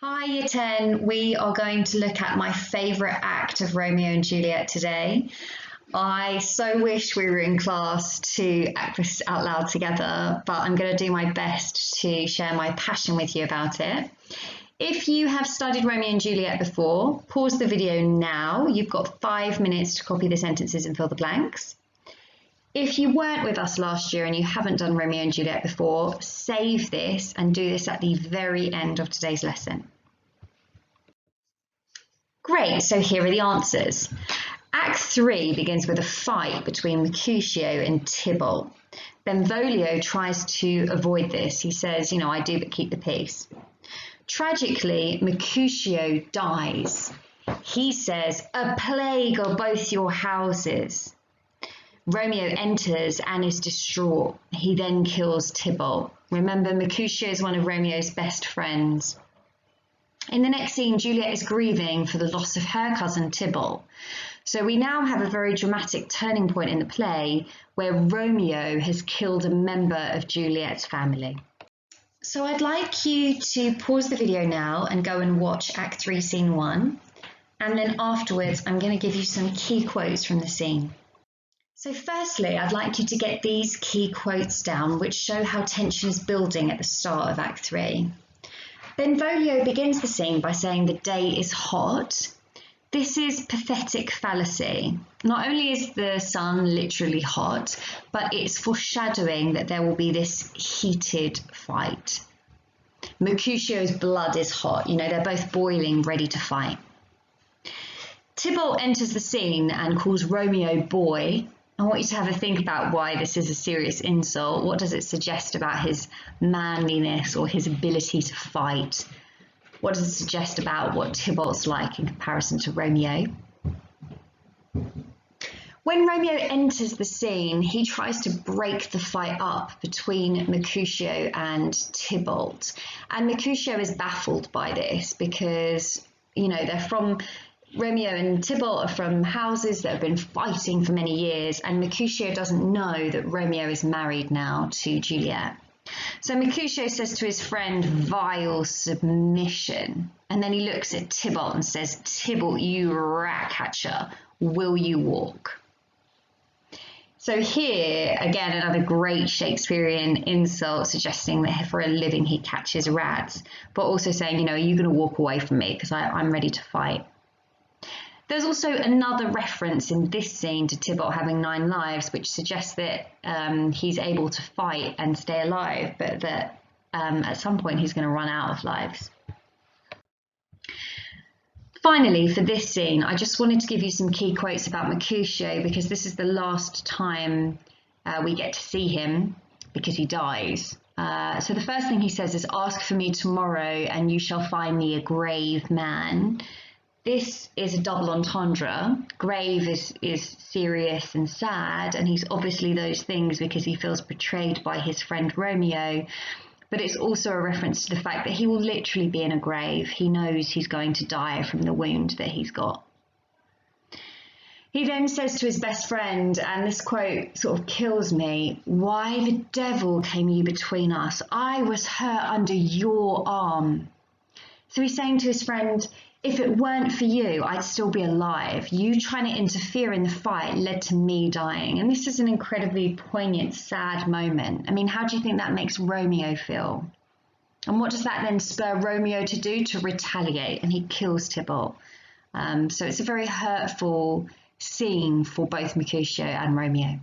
Hi, Year 10. We are going to look at my favourite act of Romeo and Juliet today. I so wish we were in class to act this out loud together, but I'm going to do my best to share my passion with you about it. If you have studied Romeo and Juliet before, pause the video now. You've got 5 minutes to copy the sentences and fill the blanks. If you weren't with us last year and you haven't done Romeo and Juliet before, save this and do this at the very end of today's lesson. Great, so here are the answers. Act 3 begins with a fight between Mercutio and Tybalt. Benvolio tries to avoid this. He says, I do, but keep the peace. Tragically, Mercutio dies. He says, a plague of both your houses. Romeo enters and is distraught. He then kills Tybalt. Remember, Mercutio is one of Romeo's best friends. In the next scene, Juliet is grieving for the loss of her cousin Tybalt. So we now have a very dramatic turning point in the play where Romeo has killed a member of Juliet's family. So I'd like you to pause the video now and go and watch Act 3, Scene 1. And then afterwards, I'm going to give you some key quotes from the scene. So firstly, I'd like you to get these key quotes down, which show how tension is building at the start of Act 3. Benvolio begins the scene by saying the day is hot. This is pathetic fallacy. Not only is the sun literally hot, but it's foreshadowing that there will be this heated fight. Mercutio's blood is hot. They're both boiling, ready to fight. Tybalt enters the scene and calls Romeo boy. I want you to have a think about why this is a serious insult. What does it suggest about his manliness or his ability to fight? What does it suggest about what Tybalt's like in comparison to Romeo? When Romeo enters the scene, he tries to break the fight up between Mercutio and Tybalt. And Mercutio is baffled by this because, Romeo and Tybalt are from houses that have been fighting for many years, and Mercutio doesn't know that Romeo is married now to Juliet. So Mercutio says to his friend, vile submission. And then he looks at Tybalt and says, Tybalt, you rat catcher, will you walk? So here, again, another great Shakespearean insult suggesting that for a living he catches rats, but also saying, are you going to walk away from me because I'm ready to fight? There's also another reference in this scene to Tybalt having 9 lives, which suggests that he's able to fight and stay alive, but that at some point he's going to run out of lives. Finally, for this scene, I just wanted to give you some key quotes about Mercutio because this is the last time we get to see him because he dies. So the first thing he says is, ask for me tomorrow and you shall find me a grave man. This is a double entendre. Grave is serious and sad, and he's obviously those things because he feels betrayed by his friend Romeo, but it's also a reference to the fact that he will literally be in a grave. He knows he's going to die from the wound that he's got. He then says to his best friend, and this quote sort of kills me, why the devil came you between us? I was hurt under your arm. So he's saying to his friend, if it weren't for you, I'd still be alive. You trying to interfere in the fight led to me dying. And this is an incredibly poignant, sad moment. How do you think that makes Romeo feel? And what does that then spur Romeo to do? To retaliate, and he kills Tybalt. So it's a very hurtful scene for both Mercutio and Romeo.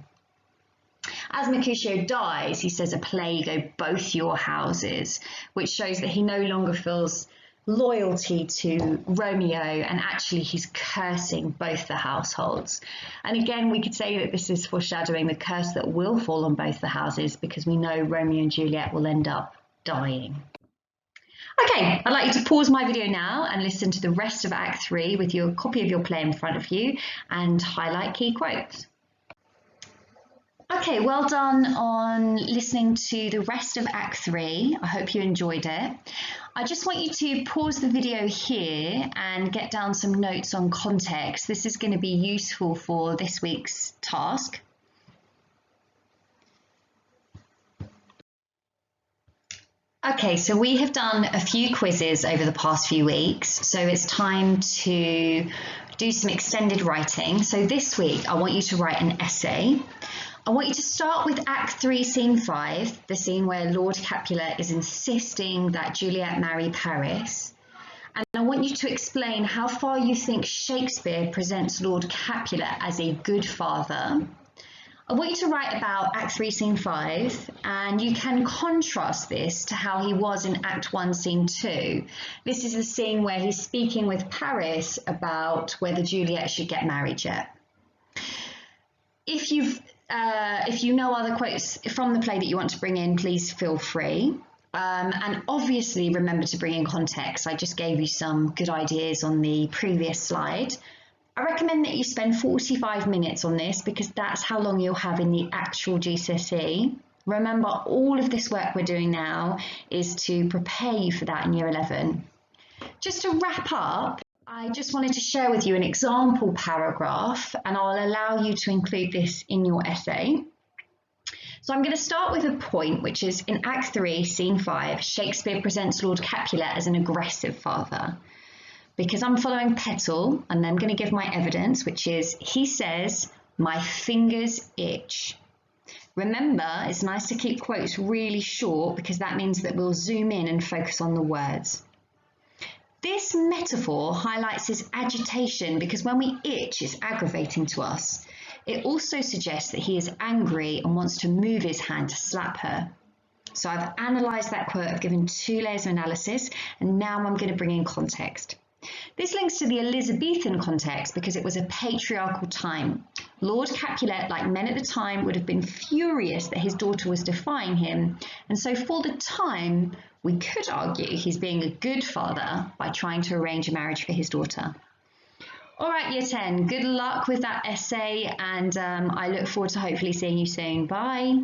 As Mercutio dies, he says, a plague of both your houses, which shows that he no longer feels loyalty to Romeo, and actually he's cursing both the households. And again, we could say that this is foreshadowing the curse that will fall on both the houses because we know Romeo and Juliet will end up dying. Okay, I'd like you to pause my video now and listen to the rest of Act 3 with your copy of your play in front of you and highlight key quotes. Okay, well done on listening to the rest of Act 3. I hope you enjoyed it. I just want you to pause the video here and get down some notes on context. This is going to be useful for this week's task. Okay, so we have done a few quizzes over the past few weeks, so it's time to do some extended writing. So this week, I want you to write an essay. I want you to start with Act 3, Scene 5, the scene where Lord Capulet is insisting that Juliet marry Paris. And I want you to explain how far you think Shakespeare presents Lord Capulet as a good father. I want you to write about Act 3, Scene 5, and you can contrast this to how he was in Act 1, Scene 2. This is the scene where he's speaking with Paris about whether Juliet should get married yet. If you know other quotes from the play that you want to bring in, please feel free. And obviously remember to bring in context. I just gave you some good ideas on the previous slide. I recommend that you spend 45 minutes on this because that's how long you'll have in the actual GCSE. Remember, all of this work we're doing now is to prepare you for that in Year 11. Just to wrap up, I just wanted to share with you an example paragraph, and I'll allow you to include this in your essay. So I'm going to start with a point, which is in Act 3, Scene 5, Shakespeare presents Lord Capulet as an aggressive father. Because I'm following Petal, and I'm going to give my evidence, which is he says, "My fingers itch." Remember, it's nice to keep quotes really short because that means that we'll zoom in and focus on the words. This metaphor highlights his agitation because when we itch, it's aggravating to us. It also suggests that he is angry and wants to move his hand to slap her. So I've analysed that quote, I've given 2 layers of analysis, and now I'm going to bring in context. This links to the Elizabethan context because it was a patriarchal time. Lord Capulet, like men at the time, would have been furious that his daughter was defying him, and so for the time, we could argue he's being a good father by trying to arrange a marriage for his daughter. All right, Year 10, good luck with that essay, and I look forward to hopefully seeing you soon. Bye.